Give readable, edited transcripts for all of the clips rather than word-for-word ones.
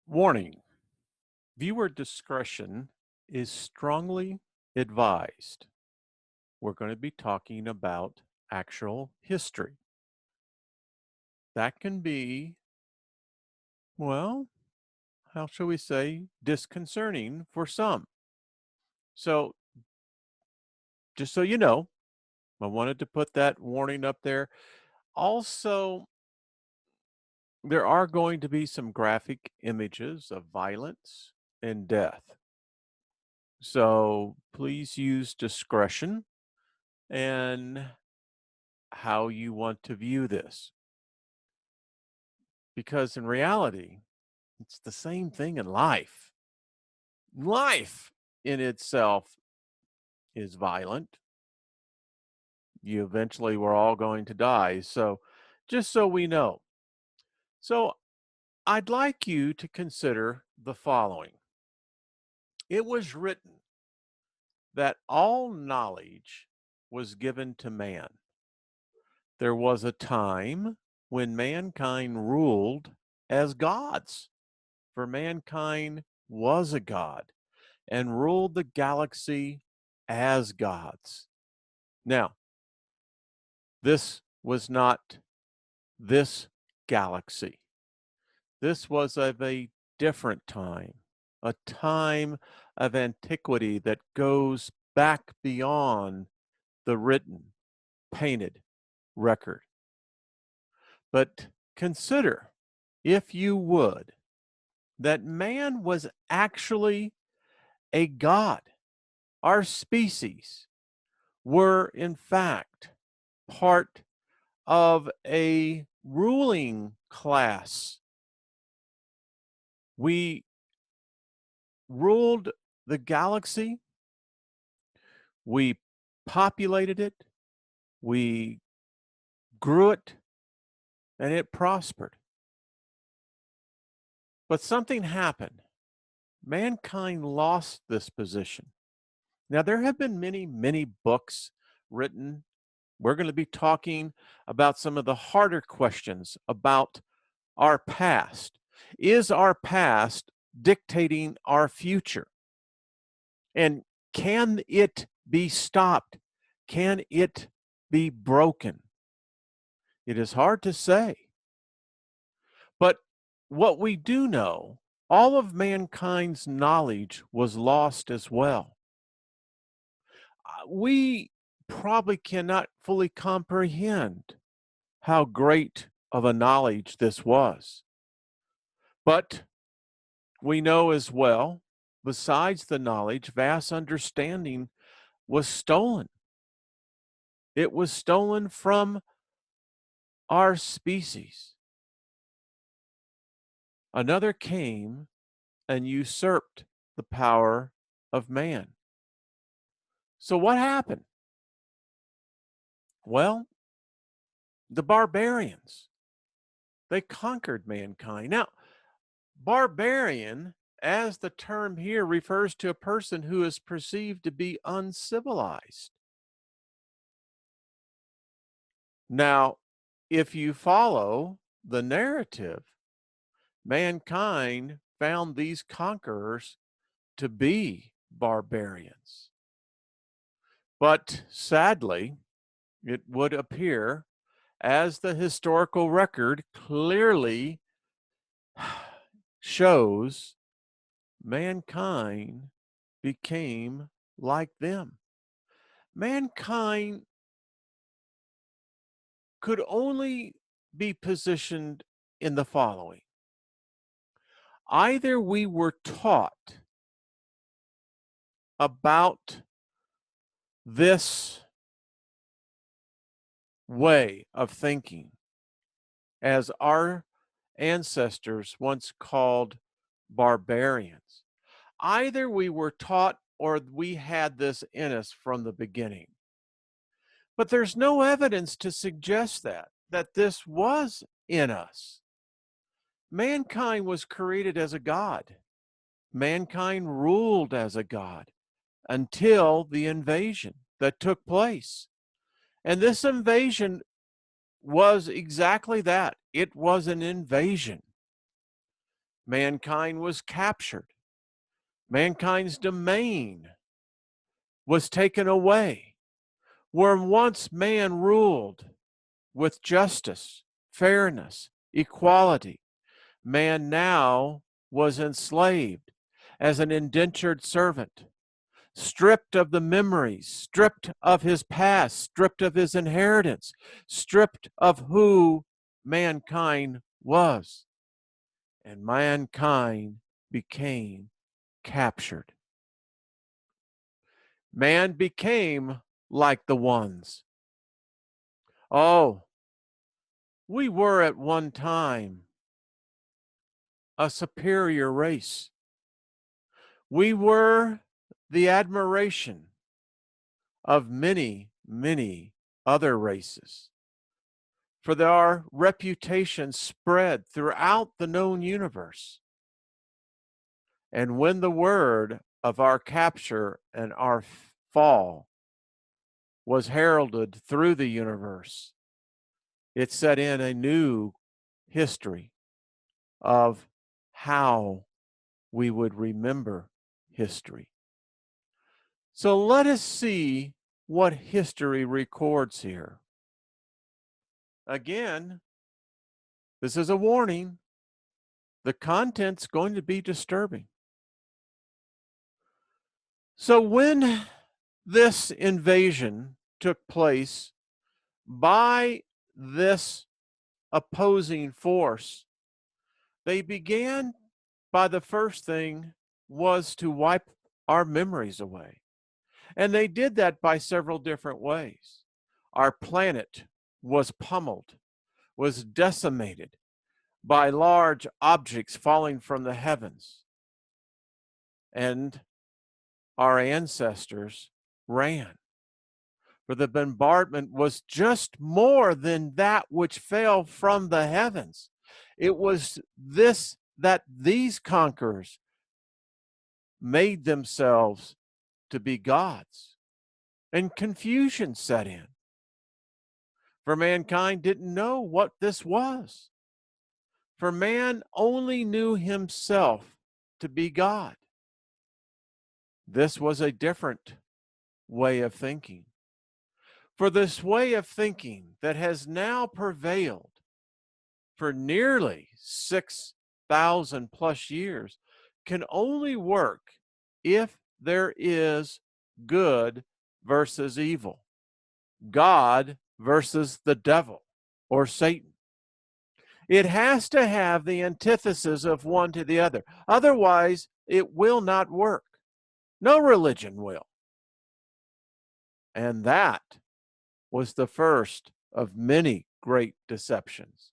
Warning: viewer discretion is strongly advised. We're going to be talking about actual history. That can be, well, how shall we say, disconcerting for some. So, just so you know, I wanted to put that warning up there. Also, there are going to be some graphic images of violence and death. So, please use discretion and how you want to view this. Because in reality, it's the same thing in life. Life in itself is violent. You eventually we're all going to die. So just so we know. So I'd like you to consider the following. It was written that all knowledge was given to man. There was a time when mankind ruled as gods, for mankind was a god and ruled the galaxy as gods. Now, this was not this galaxy. This was of a different time, a time of antiquity that goes back beyond the written, painted record. But consider, if you would, that man was actually a god. Our species were, in fact, part of a ruling class. We ruled the galaxy, we populated it, we grew it, and it prospered. But something happened. Mankind lost this position. Now, there have been many, many books written. We're going to be talking about some of the harder questions about our past. Is our past dictating our future? And can it be stopped? Can it be broken? It is hard to say. But what we do know, all of mankind's knowledge was lost as well. We probably cannot fully comprehend how great of a knowledge this was. But we know as well, besides the knowledge, vast understanding was stolen. It was stolen from our species. Another came and usurped the power of man. So what happened? Well, the barbarians, they conquered mankind. Now, barbarian, as the term here refers to a person who is perceived to be uncivilized. Now, if you follow the narrative, mankind found these conquerors to be barbarians. But sadly, it would appear, as the historical record clearly shows, mankind became like them. Mankind could only be positioned in the following. Either we were taught about this way of thinking, as our ancestors once called barbarians. Either we were taught or we had this in us from the beginning. But there's no evidence to suggest that this was in us. Mankind was created as a god. Mankind ruled as a god until the invasion that took place. And this invasion was exactly that. It was an invasion. mankind was captured. Mankind's domain was taken away. Where once man ruled with justice, fairness, equality, man now was enslaved as an indentured servant, stripped of the memories, stripped of his past, stripped of his inheritance, stripped of who mankind was. And mankind became captured. Man became like the ones. Oh, we were at one time a superior race. We were the admiration of many, many other races. For our reputation spread throughout the known universe. And when the word of our capture and our fall was heralded through the universe, it set in a new history of how we would remember history. So let us see what history records here. Again, this is a warning. The content's going to be disturbing. So when this invasion took place by this opposing force, they began by the first thing was to wipe our memories away. And they did that by several different ways. Our planet was pummeled, was decimated by large objects falling from the heavens. And our ancestors ran. For the bombardment was just more than that which fell from the heavens. It was this that these conquerors made themselves to be gods, and confusion set in. For mankind didn't know what this was. For man only knew himself to be God. This was a different way of thinking. For this way of thinking that has now prevailed for nearly 6,000 plus years can only work if there is good versus evil, God versus the devil or Satan. It has to have the antithesis of one to the other. Otherwise, it will not work. No religion will. And that was the first of many great deceptions.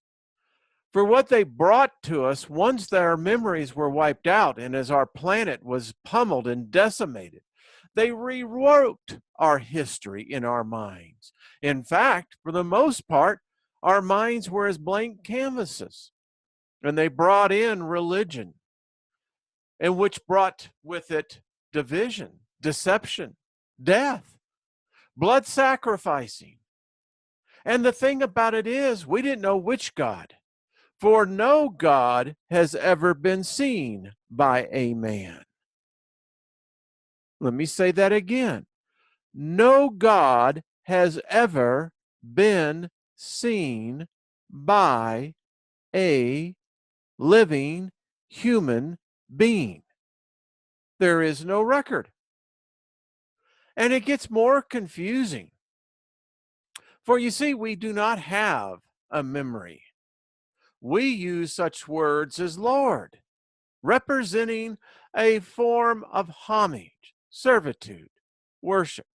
For what they brought to us, once their memories were wiped out and as our planet was pummeled and decimated, they rewrote our history in our minds. In fact, for the most part, our minds were as blank canvases. And they brought in religion, and which brought with it division, deception, death, blood sacrificing. And the thing about it is, we didn't know which God. For no God has ever been seen by a man. Let me say that again. No God has ever been seen by a living human being. There is no record. And it gets more confusing. For you see, we do not have a memory. We use such words as Lord, representing a form of homage, servitude, worship.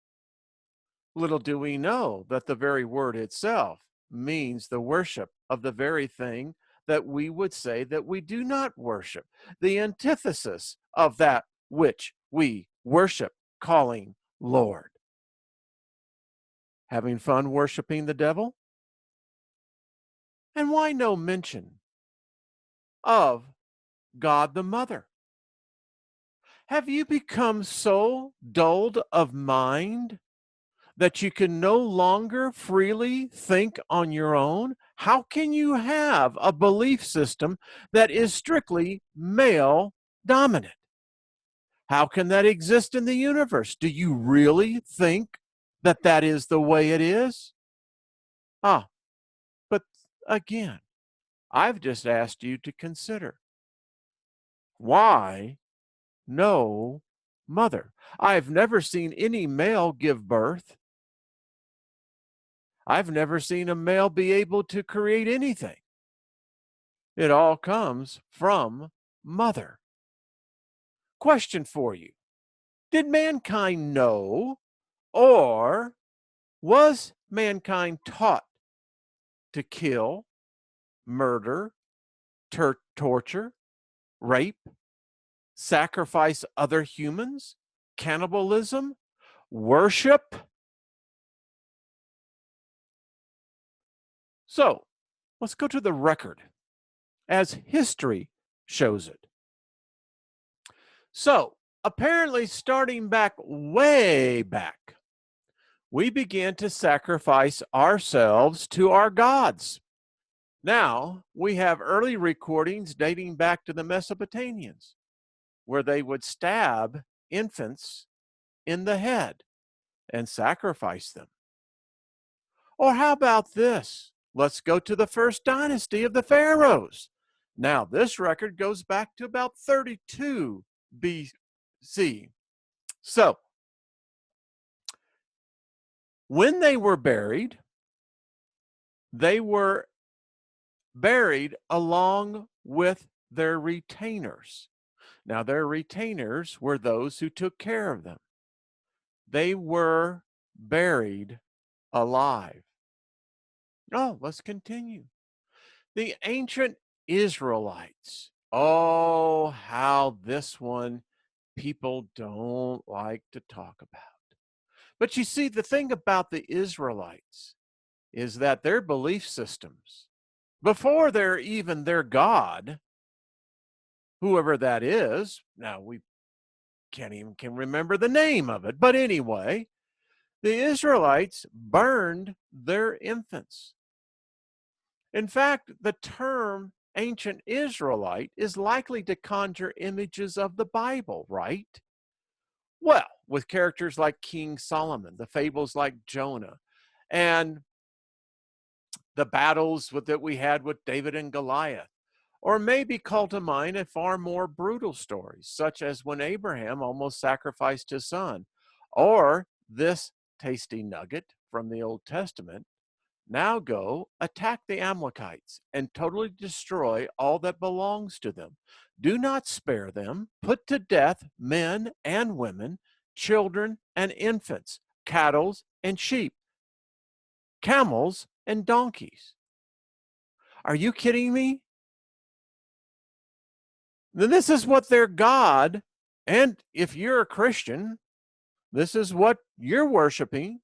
Little do we know that the very word itself means the worship of the very thing that we would say that we do not worship, the antithesis of that which we worship, calling Lord. Having fun worshiping the devil? And why no mention of God the Mother? Have you become so dulled of mind that you can no longer freely think on your own? How can you have a belief system that is strictly male dominant? How can that exist in the universe? Do you really think that that is the way it is? Ah, but again, I've just asked you to consider why no mother? I've never seen any male give birth. I've never seen a male be able to create anything. It all comes from mother. Question for you. Did mankind know, or was mankind taught to kill, murder, torture, rape, sacrifice other humans, cannibalism, worship? So let's go to the record as history shows it. So apparently, starting back way back, we began to sacrifice ourselves to our gods. Now, we have early recordings dating back to the Mesopotamians, where they would stab infants in the head and sacrifice them. Or how about this? Let's go to the first dynasty of the pharaohs. Now, this record goes back to about 32 BC. So, when they were buried along with their retainers. Now, their retainers were those who took care of them. They were buried alive. Oh, let's continue. The ancient Israelites. Oh, how this one people don't like to talk about. But you see, the thing about the Israelites is that their belief systems, before they're even their God, whoever that is, now we can remember the name of it, but anyway, the Israelites burned their infants. In fact, the term ancient Israelite is likely to conjure images of the Bible, right? Well, with characters like King Solomon, the fables like Jonah, and the battles that we had with David and Goliath. Or maybe call to mind a far more brutal story, such as when Abraham almost sacrificed his son. Or this tasty nugget from the Old Testament: now go, attack the Amalekites, and totally destroy all that belongs to them. Do not spare them. Put to death men and women, children and infants, cattle and sheep, camels and donkeys. Are you kidding me? Then this is what their God, and if you're a Christian, this is what you're worshiping.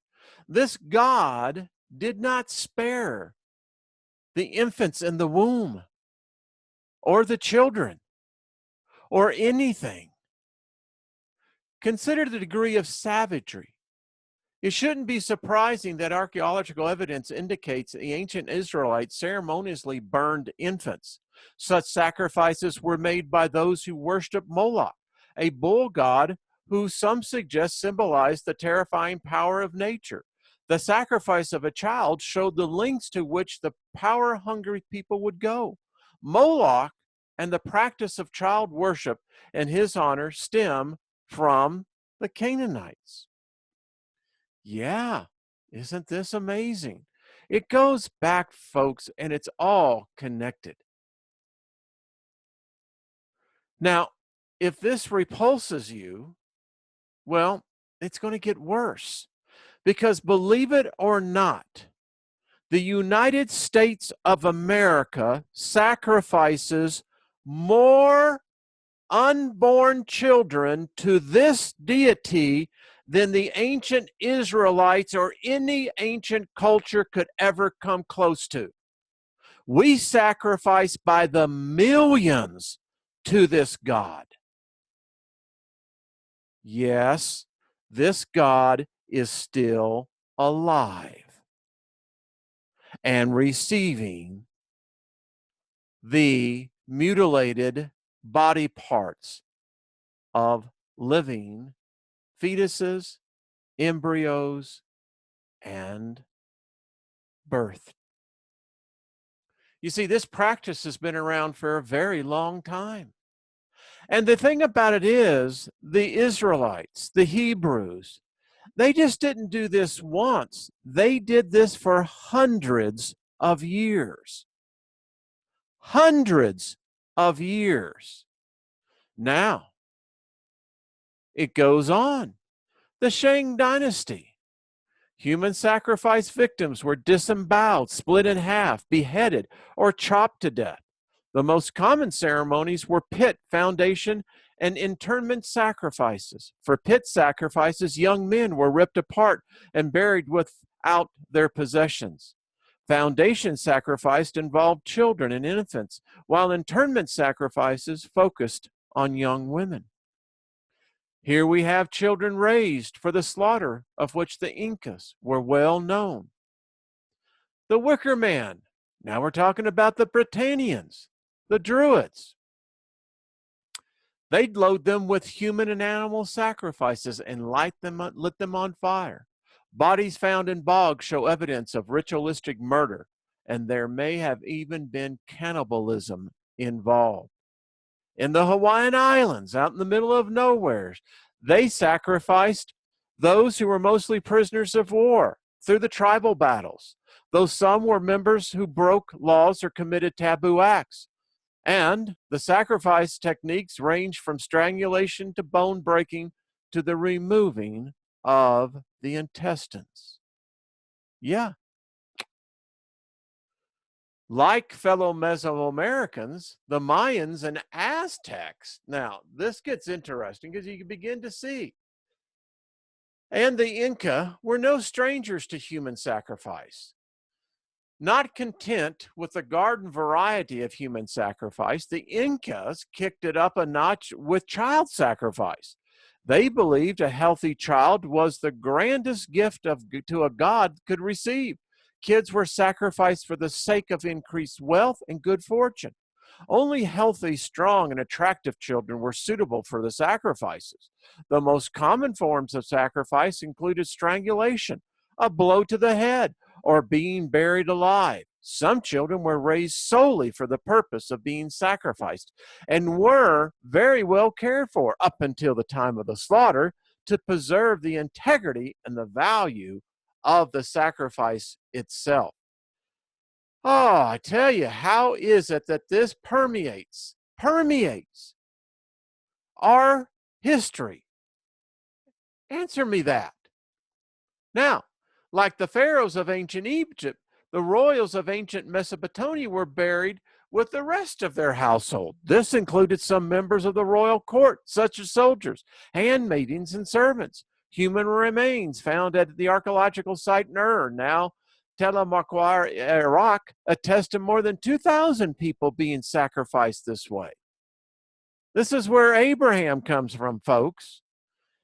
This God did not spare the infants in the womb or the children or anything. Consider the degree of savagery. It shouldn't be surprising that archaeological evidence indicates the ancient Israelites ceremoniously burned infants. Such sacrifices were made by those who worshiped Moloch, a bull god who some suggest symbolized the terrifying power of nature. The sacrifice of a child showed the lengths to which the power-hungry people would go. Moloch and the practice of child worship in his honor stem from the Canaanites. Yeah, isn't this amazing? It goes back, folks, and it's all connected. Now, if this repulses you, well, it's going to get worse. Because believe it or not, the United States of America sacrifices more unborn children to this deity than the ancient Israelites or any ancient culture could ever come close to. We sacrifice by the millions to this God. Yes, this God is still alive. and receiving the mutilated body parts of living fetuses, embryos, and birth. You see, this practice has been around for a very long time. And the thing about it is, the Israelites, the Hebrews, they just didn't do this once. They did this for hundreds of years. Hundreds of years. Now, it goes on. The Shang Dynasty. Human sacrifice victims were disemboweled, split in half, beheaded, or chopped to death. The most common ceremonies were pit, foundation, and internment sacrifices. For pit sacrifices, young men were ripped apart and buried without their possessions. Foundation sacrifice involved children and infants, while internment sacrifices focused on young women. Here we have children raised for the slaughter, of which the Incas were well known. The Wicker Man. Now we're talking about the Britannians, the Druids. They'd load them with human and animal sacrifices and lit them on fire. Bodies found in bogs show evidence of ritualistic murder, and there may have even been cannibalism involved. In the Hawaiian Islands, out in the middle of nowhere, they sacrificed those who were mostly prisoners of war through the tribal battles, though some were members who broke laws or committed taboo acts. And the sacrifice techniques range from strangulation to bone breaking to the removing of the intestines. Yeah. Like fellow Mesoamericans, the Mayans and Aztecs. Now, this gets interesting because you can begin to see. And the Inca were no strangers to human sacrifice. Not content with the garden variety of human sacrifice, the Incas kicked it up a notch with child sacrifice. They believed a healthy child was the grandest gift to a god could receive. Kids were sacrificed for the sake of increased wealth and good fortune. Only healthy, strong, and attractive children were suitable for the sacrifices. The most common forms of sacrifice included strangulation, a blow to the head, or being buried alive. Some children were raised solely for the purpose of being sacrificed and were very well cared for up until the time of the slaughter to preserve the integrity and the value of the sacrifice itself. Oh, I tell you, how is it that this permeates our history? Answer me that. Now, like the pharaohs of ancient Egypt, the royals of ancient Mesopotamia were buried with the rest of their household. This included some members of the royal court, such as soldiers, handmaidens, and servants. Human remains found at the archaeological site in Ur, now Tel Maquar, Iraq, attest to more than 2,000 people being sacrificed this way. This is where Abraham comes from, folks.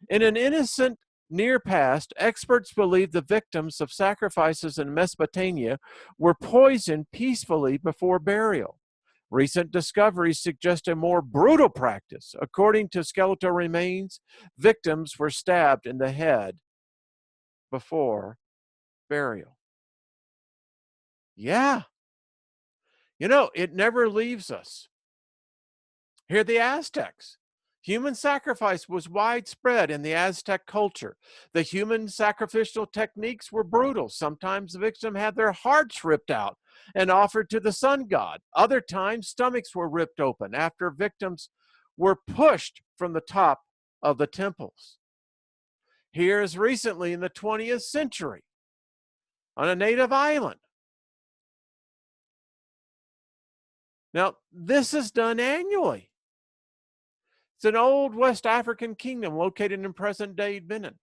In an innocent near past, experts believe the victims of sacrifices in Mesopotamia were poisoned peacefully before burial. Recent discoveries suggest a more brutal practice. According to skeletal remains, victims were stabbed in the head before burial. Yeah. You know, it never leaves us. Here are the Aztecs. Human sacrifice was widespread in the Aztec culture. The human sacrificial techniques were brutal. Sometimes the victim had their hearts ripped out and offered to the sun god. Other times, stomachs were ripped open after victims were pushed from the top of the temples. Here is recently in the 20th century on a native island. Now, this is done annually. It's an old West African kingdom located in present-day Benin.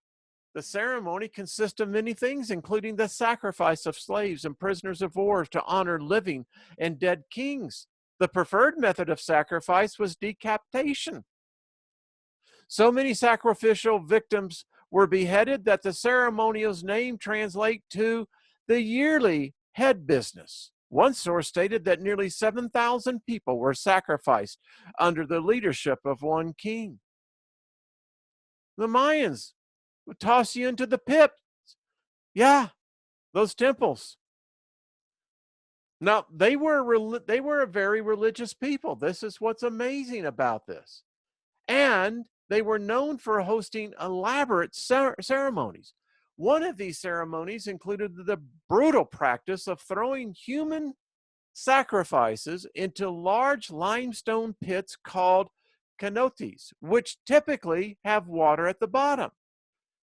The ceremony consists of many things, including the sacrifice of slaves and prisoners of war to honor living and dead kings. The preferred method of sacrifice was decapitation. So many sacrificial victims were beheaded that the ceremonial's name translates to the yearly head business. One source stated that nearly 7,000 people were sacrificed under the leadership of one king. The Mayans would toss you into the pit. Yeah, those temples. Now, they were a very religious people. This is what's amazing about this. And they were known for hosting elaborate ceremonies. One of these ceremonies included the brutal practice of throwing human sacrifices into large limestone pits called cenotes, which typically have water at the bottom.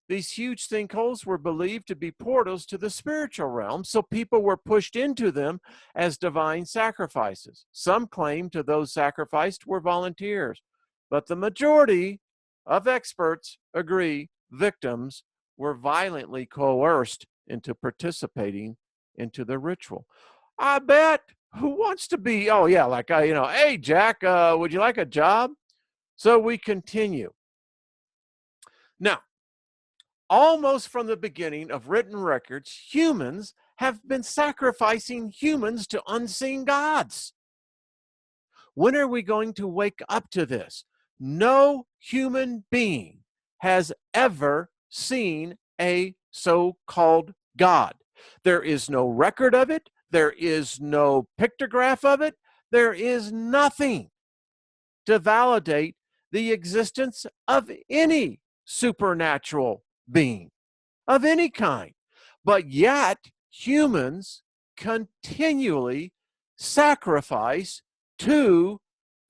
These huge sinkholes were believed to be portals to the spiritual realm, so people were pushed into them as divine sacrifices. Some claim to those sacrificed were volunteers, but the majority of experts agree victims were violently coerced into participating into the ritual. I bet. Who wants to be, oh yeah, like, hey, Jack, would you like a job? So we continue. Now, almost from the beginning of written records, humans have been sacrificing humans to unseen gods. When are we going to wake up to this? No human being has ever seen a so-called God. There is no record of it. There is no pictograph of it. There is nothing to validate the existence of any supernatural being of any kind. But yet, humans continually sacrifice to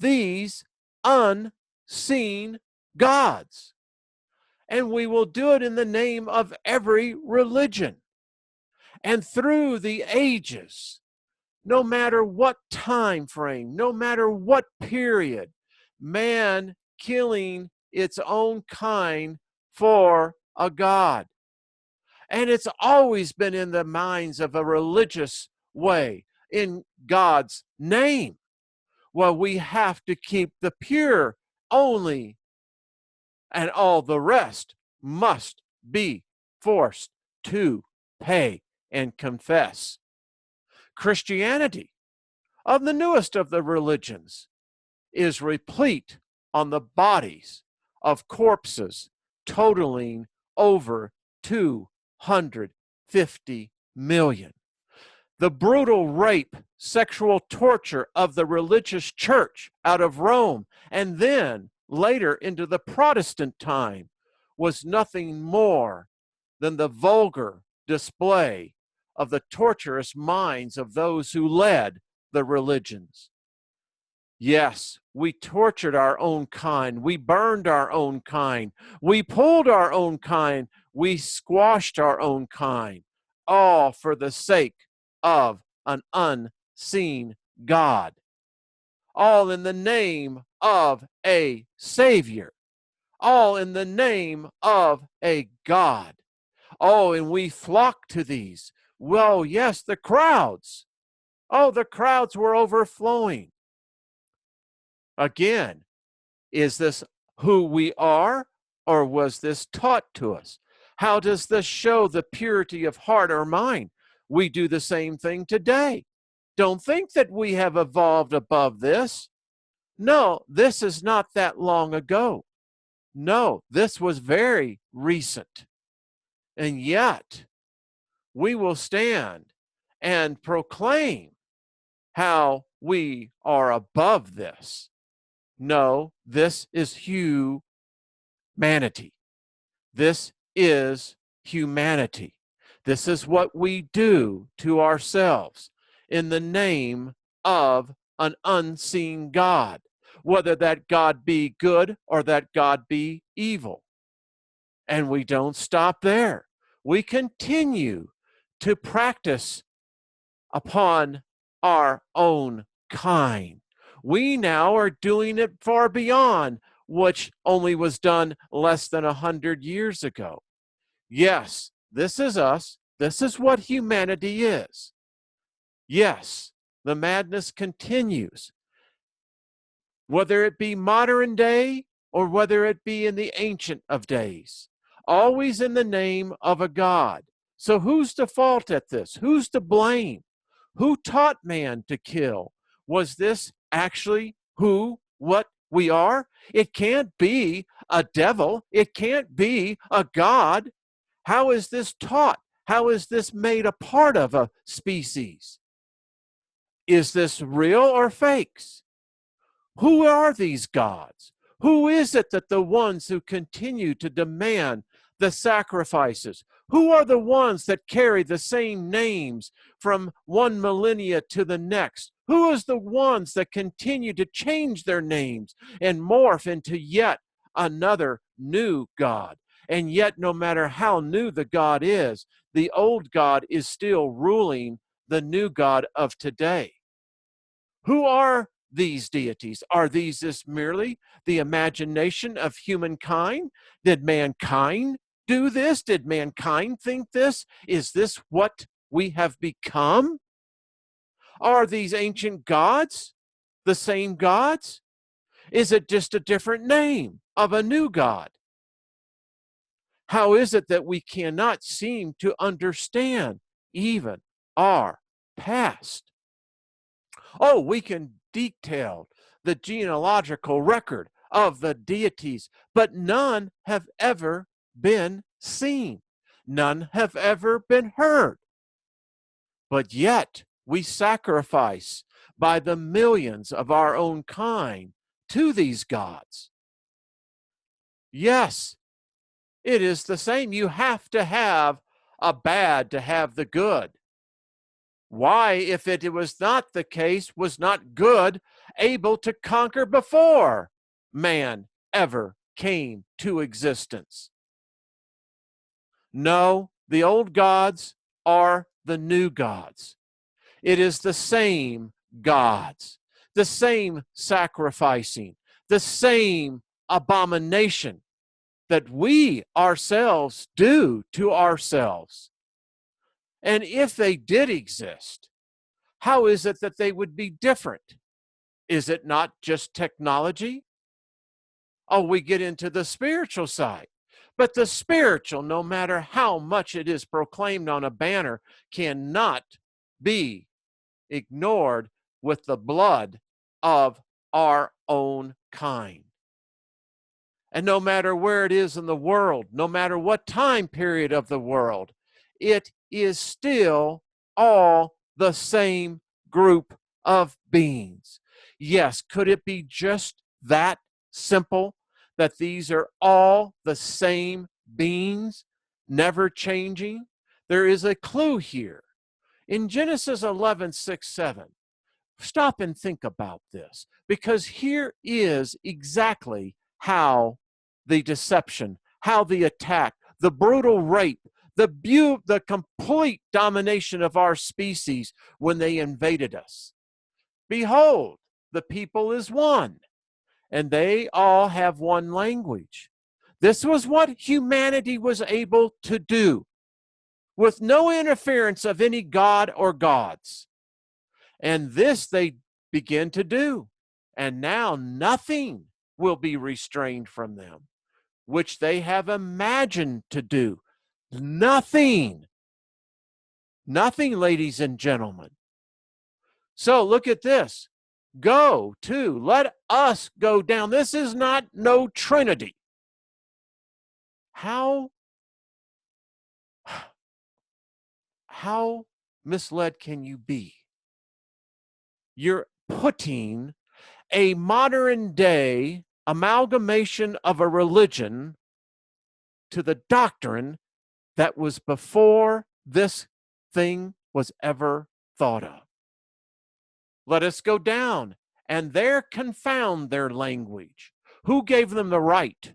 these unseen gods. And we will do it in the name of every religion. And through the ages, no matter what time frame, no matter what period, man killing its own kind for a god. And it's always been in the minds of a religious way, in God's name. Well, we have to keep the pure only, and all the rest must be forced to pay and confess. Christianity, of the newest of the religions, is replete on the bodies of corpses totaling over 250 million. The brutal rape, sexual torture of the religious church out of Rome, and then later into the Protestant time, was nothing more than the vulgar display of the torturous minds of those who led the religions. Yes, we tortured our own kind. We burned our own kind. We pulled our own kind. We squashed our own kind, all for the sake of an unseen God, all in the name of a Savior, all in the name of a God. Oh, and we flocked to these. Well, yes, the crowds. Oh, the crowds were overflowing. Again, is this who we are, or was this taught to us? How does this show the purity of heart or mind? We do the same thing today. Don't think that we have evolved above this. No, this is not that long ago. No, this was very recent. And yet, we will stand and proclaim how we are above this. No, this is humanity. This is humanity. This is what we do to ourselves in the name of an unseen God, whether that God be good or that God be evil. And we don't stop there. We continue to practice upon our own kind. We now are doing it far beyond which only was done less than 100 years ago. Yes, this is us. This is what humanity is. Yes, the madness continues. Whether it be modern day or whether it be in the ancient of days, always in the name of a God. So who's to fault at this? Who's to blame? Who taught man to kill? Was this actually what we are? It can't be a devil. It can't be a god. How is this taught? How is this made a part of a species? Is this real or fakes? Who are these gods? Who is it that the ones who continue to demand the sacrifices? Who are the ones that carry the same names from one millennia to the next? Who is the ones that continue to change their names and morph into yet another new God? And yet, no matter how new the God is, the old God is still ruling the new God of today. Who are these deities? Are these just merely the imagination of humankind? Did mankind do this? Did mankind think this? Is this what we have become? Are these ancient gods the same gods? Is it just a different name of a new God? How is it that we cannot seem to understand even our past? Oh, we can detail the genealogical record of the deities, but none have ever been seen. None have ever been heard. But yet we sacrifice by the millions of our own kind to these gods. Yes, it is the same. You have to have a bad to have the good. Why, if it was not the case, was not good able to conquer before man ever came to existence? No, the old gods are the new gods. It is the same gods, the same sacrificing, the same abomination that we ourselves do to ourselves. And if they did exist, how is it that they would be different? Is it not just technology? Oh, we get into the spiritual side. But the spiritual, no matter how much it is proclaimed on a banner, cannot be ignored with the blood of our own kind. And no matter where it is in the world, no matter what time period of the world, it is still all the same group of beings. Yes, could it be just that simple, that these are all the same beings, never changing? There is a clue here. In Genesis 11, 6, 7, stop and think about this, because here is exactly how the deception, how the attack, the brutal rape, the complete domination of our species when they invaded us. Behold, the people is one, and they all have one language. This was what humanity was able to do with no interference of any god or gods. And this they begin to do. And now nothing will be restrained from them, which they have imagined to do. Nothing. Nothing, ladies and gentlemen. So look at this. Go to, let us go down. This is not no Trinity. How misled can you be? You're putting a modern day amalgamation of a religion to the doctrine that was before this thing was ever thought of. Let us go down and there confound their language. Who gave them the right?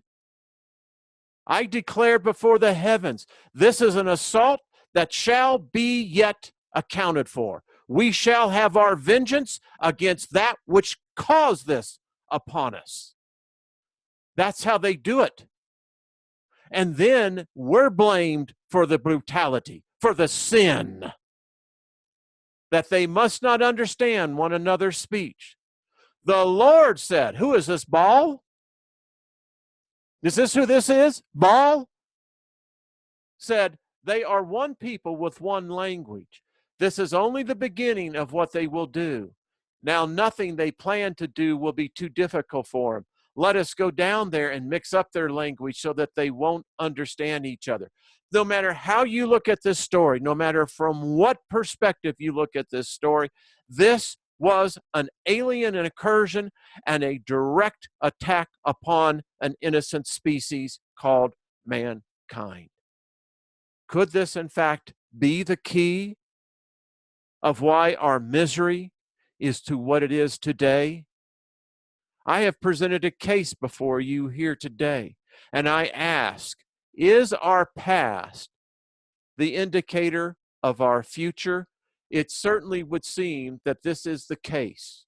I declare before the heavens, this is an assault that shall be yet accounted for. We shall have our vengeance against that which caused this upon us. That's how they do it. And then we're blamed for the brutality, for the sin, that they must not understand one another's speech. The Lord said, who is this, Baal? Is this who this is? Baal said, they are one people with one language. This is only the beginning of what they will do. Now, nothing they plan to do will be too difficult for them. Let us go down there and mix up their language so that they won't understand each other. No matter how you look at this story, no matter from what perspective you look at this story, this was an alien incursion and a direct attack upon an innocent species called mankind. Could this, in fact, be the key of why our misery is to what it is today? I have presented a case before you here today, and I ask, is our past the indicator of our future? It certainly would seem that this is the case.